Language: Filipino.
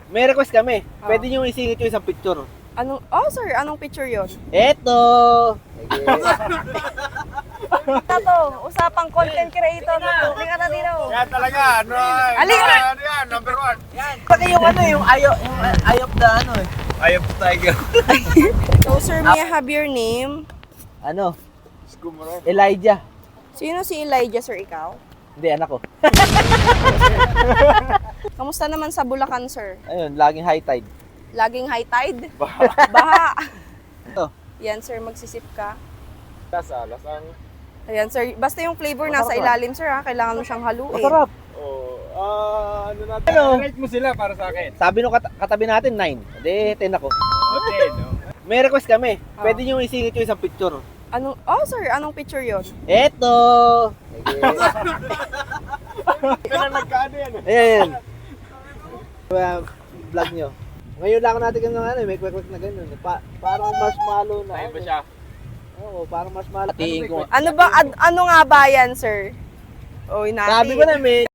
May request kami. Oh. Pwede nyo isingit yung isang picture. Anong, sir, anong picture yon? Eto! Sige. Ito to, usapang content creator na to. Halika na dito. Yan talaga, ano, Halika na! ano yan, number one. Pati yung yung eye of the Ayop tiger. So, sir, may I have your name? Elijah. Sino si Elijah, sir, ikaw? Hindi, anak ko. Kamusta naman sa Bulacan, sir? Ayun, laging high tide. Laging high tide? Baha. Ito. Yan, sir, magsisip ka. Lasang. Ayan, sir. Basta yung flavor nasa Masarap. ilalim, sir, ha? Kailangan mo siyang haluin. Masarap. Ano natin? Ano? Rate mo sila para sa akin. Sabi nung katabi natin, 9. Hindi, 10 ako. Okay, no? May request kami. Oh. Pwede nyo isingit yung isang picture. Anong, sir, anong picture yon? Eto! Sige. Kaya nagkaano yan eh. Ayan. Vlog nyo. Ngayon lang natin may kwek-kwek na ganun. Parang marshmallow na. Tayo ba siya? Oo, parang marshmallow. Tingin ko. Ano ba, ano nga ba yan, sir? Oy, natin. Sabi ko na may